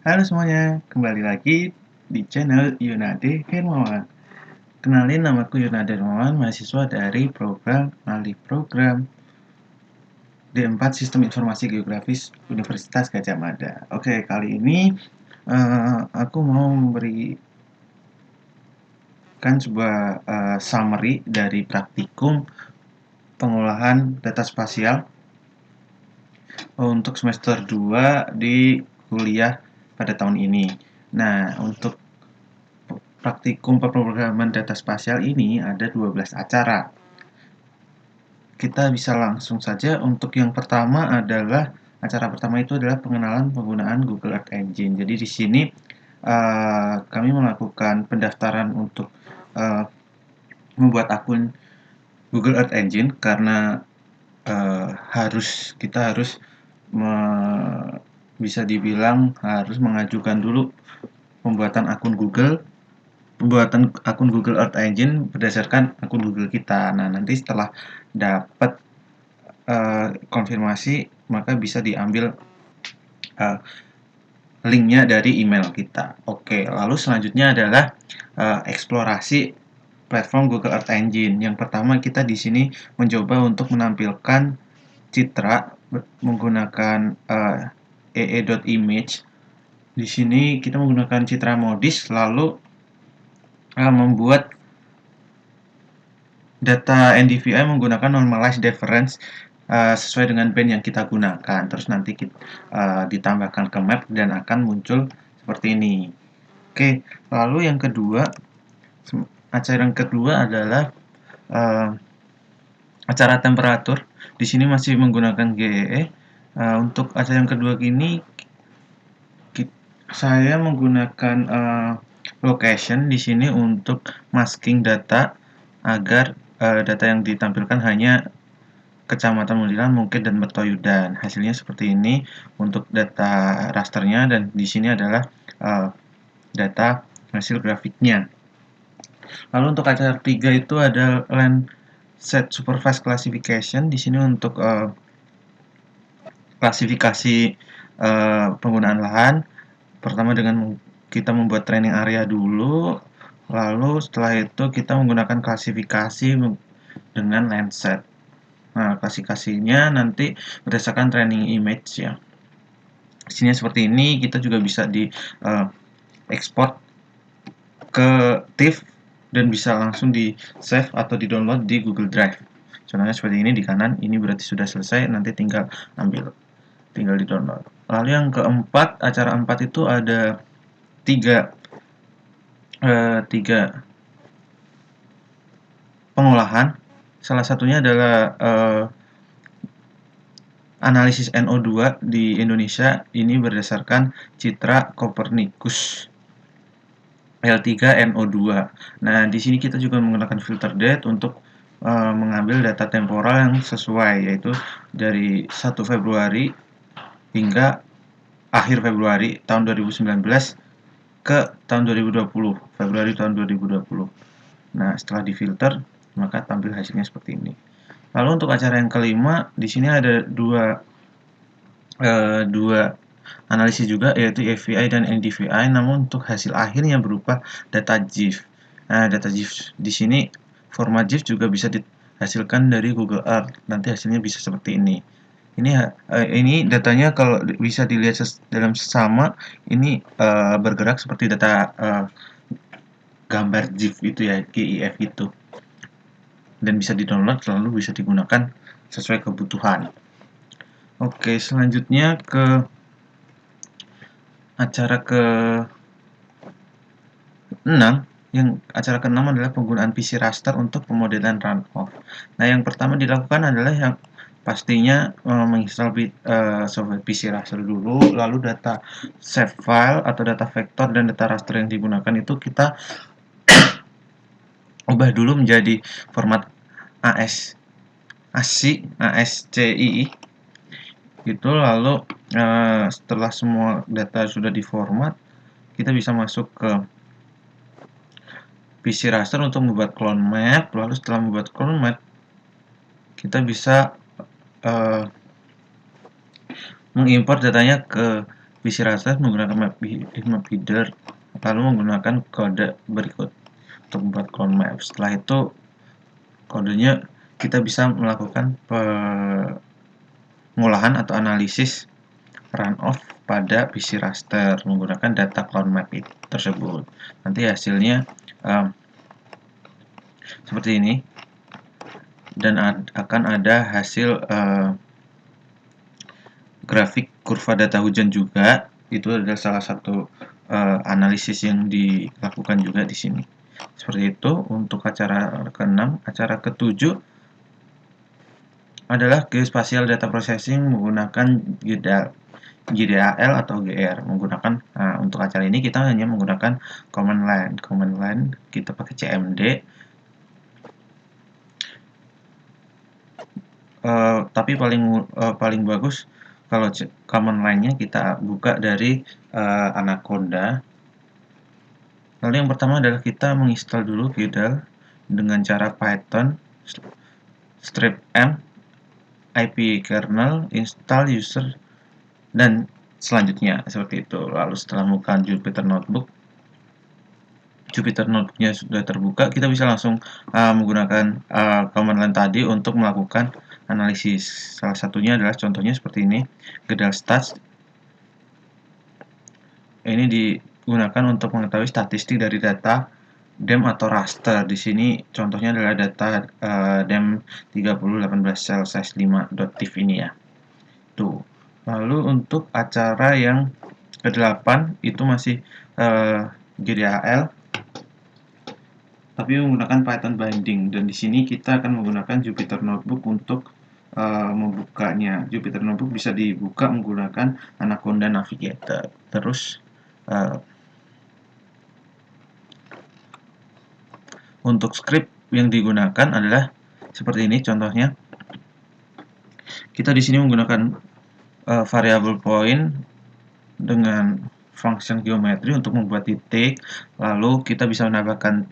Halo semuanya, kembali lagi di channel Yunade Hermawan. Kenalin, namaku Yunade Hermawan, mahasiswa dari program Alih Program D4 Sistem Informasi Geografis Universitas Gadjah Mada. Oke, kali ini aku mau memberikan sebuah summary dari praktikum pengolahan data spasial untuk semester 2 di kuliah pada tahun ini. Nah, untuk praktikum pemrograman data spasial ini ada 12 acara. Kita bisa langsung saja. Untuk yang pertama adalah acara pertama itu adalah pengenalan penggunaan Google Earth Engine. Jadi di sini kami melakukan pendaftaran untuk membuat akun Google Earth Engine karena kita harus bisa dibilang harus mengajukan dulu pembuatan akun Google Earth Engine berdasarkan akun Google kita. Nah, nanti setelah dapat konfirmasi, maka bisa diambil linknya dari email kita. Oke, lalu selanjutnya adalah eksplorasi platform Google Earth Engine. Yang pertama, kita di sini mencoba untuk menampilkan citra menggunakan ee.image. Di sini kita menggunakan citra modis, lalu membuat data NDVI menggunakan normalized difference sesuai dengan band yang kita gunakan. Terus nanti kita ditambahkan ke map dan akan muncul seperti ini. Oke, lalu yang kedua, acara yang kedua adalah acara temperatur. Di sini masih menggunakan GEE. Untuk acara yang kedua ini saya menggunakan location di sini untuk masking data agar data yang ditampilkan hanya Kecamatan Mundilan, Mungkit, dan Mertoyudan. Hasilnya seperti ini untuk data rasternya, dan di sini adalah data hasil grafiknya. Lalu untuk acara 3 itu ada Landsat Supervised Classification. Di sini untuk klasifikasi penggunaan lahan. Pertama dengan kita membuat training area dulu, lalu setelah itu kita menggunakan klasifikasi dengan Landsat. Nah, klasifikasinya nanti berdasarkan training image ya. Di sini seperti ini. Kita juga bisa di ekspor ke TIFF dan bisa langsung di save atau di download di Google Drive. Contohnya seperti ini di kanan. Ini berarti sudah selesai. Nanti tinggal di download. Lalu yang keempat, acara 4 itu ada tiga pengolahan. Salah satunya adalah analisis NO2 di Indonesia. Ini berdasarkan citra Copernicus L3NO2. Nah, di sini kita juga menggunakan filter date untuk mengambil data temporal yang sesuai, yaitu dari 1 Februari hingga akhir Februari tahun 2019 ke tahun 2020, Februari tahun 2020. Nah, setelah difilter, maka tampil hasilnya seperti ini. Lalu untuk acara yang kelima, di sini ada dua analisis juga, yaitu AVI dan NDVI, namun untuk hasil akhirnya berupa data GIF. Nah, data GIF di sini, format GIF juga bisa dihasilkan dari Google Earth. Nanti hasilnya bisa seperti ini. Ini datanya kalau bisa dilihat dalam sesama, ini bergerak seperti data gambar GIF itu ya, GIF itu. Dan bisa di-download, lalu bisa digunakan sesuai kebutuhan. Oke, selanjutnya ke acara ke-6. Acara ke-6 adalah penggunaan PC raster untuk pemodelan runoff. Nah, yang pertama dilakukan adalah yang pastinya menginstal software PC raster dulu, lalu data save file atau data vektor dan data raster yang digunakan itu kita ubah dulu menjadi format ASCII gitu. Lalu setelah semua data sudah diformat, kita bisa masuk ke PC raster untuk membuat clone map. Lalu setelah membuat clone map, kita bisa mengimport datanya ke PC raster menggunakan map header, lalu menggunakan kode berikut untuk membuat clone map. Setelah itu kodenya kita bisa melakukan pengolahan atau analisis runoff pada PC raster menggunakan data clone map tersebut. Nanti hasilnya seperti ini, dan akan ada hasil grafik kurva data hujan juga. Itu adalah salah satu analisis yang dilakukan juga di sini. Seperti itu untuk acara ke-6. Acara ke-7 adalah Geospatial Data Processing menggunakan GDAL atau GR. Untuk acara ini kita hanya menggunakan command line kita pakai CMD. Tapi paling bagus kalau command line-nya kita buka dari Anaconda. Lalu yang pertama adalah kita menginstal dulu GDAL dengan cara Python strip m IP kernel install user dan selanjutnya seperti itu. Lalu setelah membuka Jupyter Notebook-nya sudah terbuka, kita bisa langsung menggunakan command line tadi untuk melakukan analisis. Salah satunya adalah contohnya seperti ini, GDAL stats. Ini digunakan untuk mengetahui statistik dari data DEM atau raster. Di sini contohnya adalah data DEM 3018 cell size 5.tif ini ya. Tuh. Lalu untuk acara yang ke-8 itu masih GDAL tapi menggunakan Python binding, dan di sini kita akan menggunakan Jupyter Notebook untuk membukanya. Jupyter Notebook bisa dibuka menggunakan Anaconda Navigator. Terus untuk script yang digunakan adalah seperti ini contohnya. Kita di sini menggunakan variable point dengan function geometri untuk membuat titik, lalu kita bisa menambahkan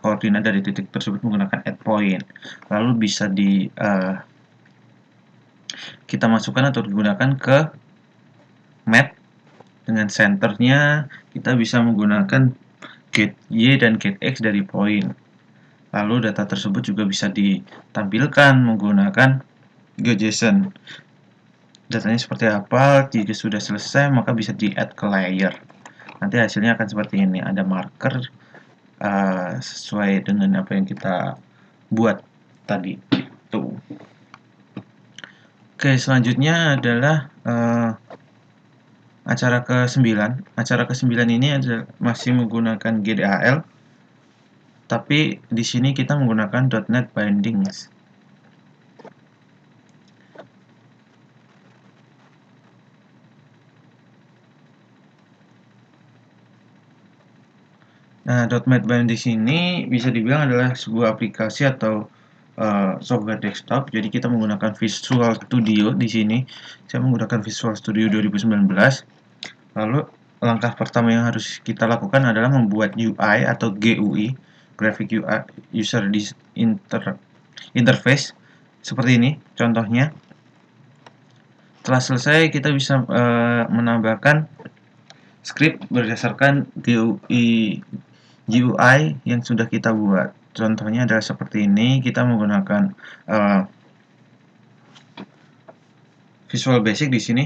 koordinat dari titik tersebut menggunakan add point, lalu bisa kita masukkan atau digunakan ke map. Dengan centernya kita bisa menggunakan get Y dan get X dari point, lalu data tersebut juga bisa ditampilkan menggunakan GeoJSON. Datanya seperti apa, jika sudah selesai maka bisa di add ke layer. Nanti hasilnya akan seperti ini, ada marker sesuai dengan apa yang kita buat tadi itu. Oke, selanjutnya adalah acara ke-9. Acara ke-9 ini masih menggunakan GDAL, tapi di sini kita menggunakan .NET Bindings. Nah, .NET Bindings ini bisa dibilang adalah sebuah aplikasi atau software desktop. Jadi kita menggunakan Visual Studio di sini. Saya menggunakan Visual Studio 2019. Lalu langkah pertama yang harus kita lakukan adalah membuat UI atau GUI, Graphic UI User Interface, seperti ini contohnya. Setelah selesai kita bisa menambahkan script berdasarkan GUI yang sudah kita buat. Contohnya adalah seperti ini, kita menggunakan Visual Basic di sini.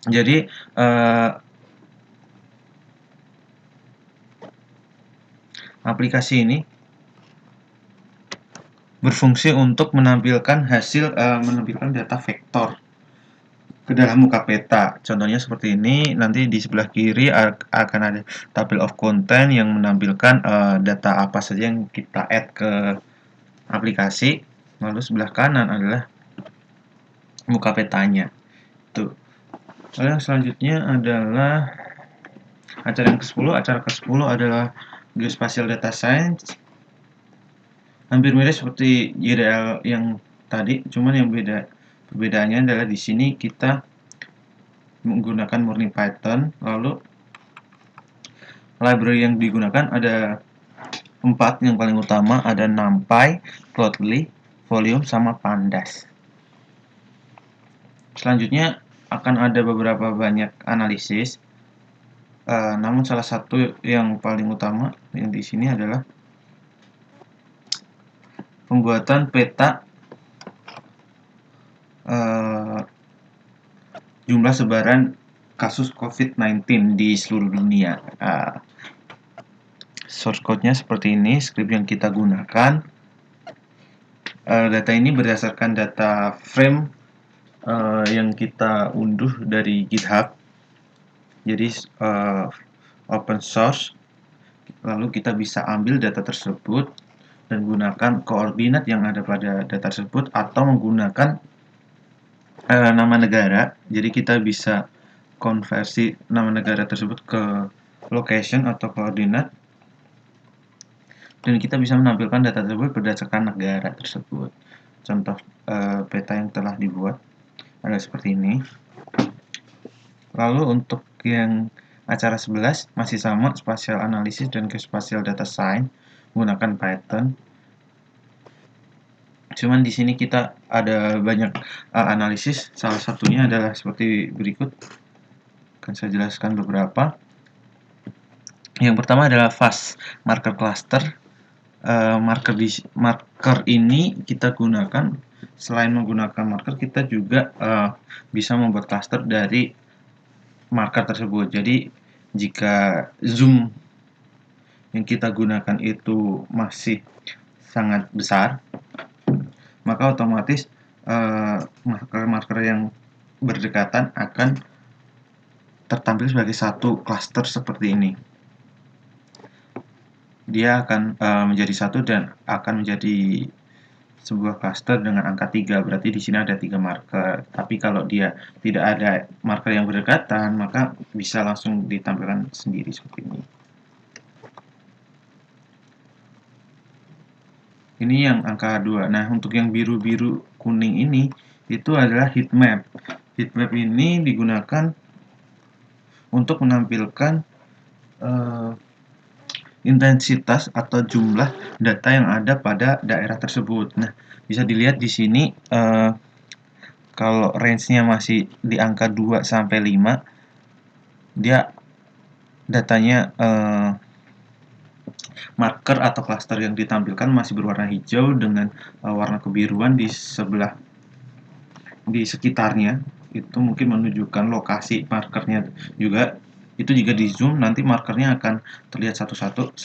Jadi aplikasi ini berfungsi untuk menampilkan menampilkan data vektor ke dalam muka peta. Contohnya seperti ini. Nanti di sebelah kiri akan ada table of content yang menampilkan data apa saja yang kita add ke aplikasi. Lalu sebelah kanan adalah muka petanya. Tuh. Lalu yang selanjutnya adalah acara yang ke-10. Acara ke-10 adalah Geospatial Data Science. Hampir mirip seperti GDAL yang tadi, cuman yang perbedaannya adalah di sini kita menggunakan murni Python. Lalu library yang digunakan ada 4 yang paling utama, ada NumPy, Plotly, Volume, sama Pandas. Selanjutnya akan ada beberapa banyak analisis. Namun salah satu yang paling utama yang di sini adalah pembuatan peta jumlah sebaran kasus COVID-19 di seluruh dunia. Source code-nya seperti ini, script yang kita gunakan. Data ini berdasarkan data frame yang kita unduh dari GitHub. Jadi open source. Lalu kita bisa ambil data tersebut dan gunakan koordinat yang ada pada data tersebut atau menggunakan nama negara. Jadi kita bisa konversi nama negara tersebut ke location atau koordinat, dan kita bisa menampilkan data tersebut berdasarkan negara tersebut. Contoh peta yang telah dibuat ada seperti ini. Lalu untuk yang acara 11 masih sama, spatial analysis dan geospatial data science menggunakan Python. Cuman di sini kita ada banyak analisis, salah satunya adalah seperti berikut. Akan saya jelaskan beberapa. Yang pertama adalah fast marker cluster. Marker ini kita gunakan, selain menggunakan marker, kita juga bisa membuat cluster dari marker tersebut. Jadi jika zoom yang kita gunakan itu masih sangat besar, maka otomatis marker-marker yang berdekatan akan tertampil sebagai satu cluster seperti ini. Dia akan menjadi satu dan akan menjadi sebuah cluster dengan angka 3. Berarti di sini ada 3 marker. Tapi kalau dia tidak ada marker yang berdekatan, maka bisa langsung ditampilkan sendiri seperti ini. Ini yang angka 2. Nah, untuk yang biru-biru kuning ini itu adalah heat map. Heat map ini digunakan untuk menampilkan intensitas atau jumlah data yang ada pada daerah tersebut. Nah, bisa dilihat di sini kalau range-nya masih di angka 2 sampai 5, dia datanya marker atau cluster yang ditampilkan masih berwarna hijau dengan warna kebiruan di sekitarnya. Itu mungkin menunjukkan lokasi markernya juga. Itu jika di zoom nanti markernya akan terlihat satu-satu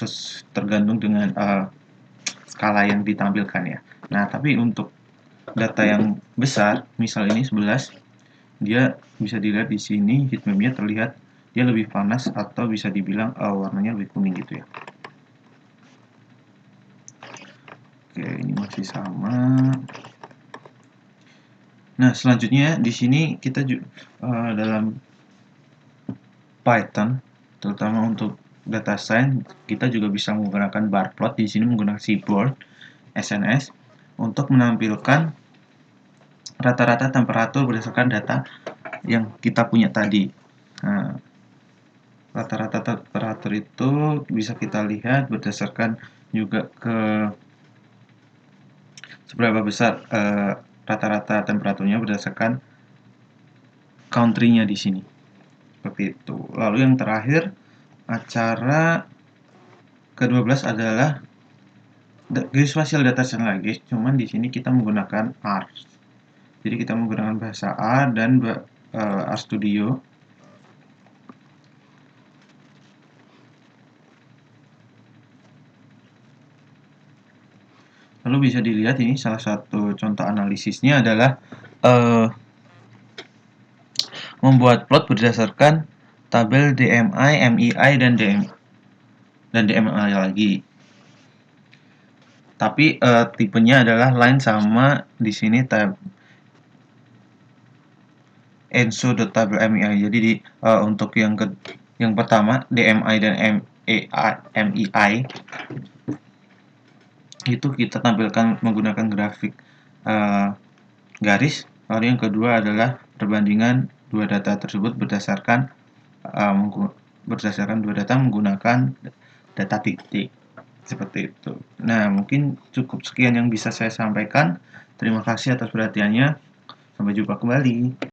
tergantung dengan skala yang ditampilkan ya. Nah, tapi untuk data yang besar, misal ini 11, dia bisa dilihat di sini heatmap-nya terlihat dia lebih panas atau bisa dibilang warnanya lebih kuning gitu ya. Oke, ini masih sama. Nah, selanjutnya di sini kita dalam Python, terutama untuk data science, kita juga bisa menggunakan bar plot. Di sini menggunakan Seaborn SNS untuk menampilkan rata-rata temperatur berdasarkan data yang kita punya tadi. Nah, rata-rata temperatur itu bisa kita lihat berdasarkan juga ke seberapa besar rata-rata temperaturnya berdasarkan country-nya di sini. Seperti itu. Lalu yang terakhir, acara ke-12 adalah geospatial data science lagi, cuman di sini kita menggunakan R. Jadi kita menggunakan bahasa R dan RStudio. Lalu bisa dilihat ini salah satu contoh analisisnya adalah membuat plot berdasarkan tabel DMI, MII, dan DMI lagi. Tapi tipenya adalah line sama di sini tab enso.table MII. Jadi untuk yang pertama DMI dan MII itu kita tampilkan menggunakan grafik garis. Lalu yang kedua adalah perbandingan dua data tersebut berdasarkan dua data menggunakan data titik. Seperti itu. Nah, mungkin cukup sekian yang bisa saya sampaikan. Terima kasih atas perhatiannya. Sampai jumpa kembali.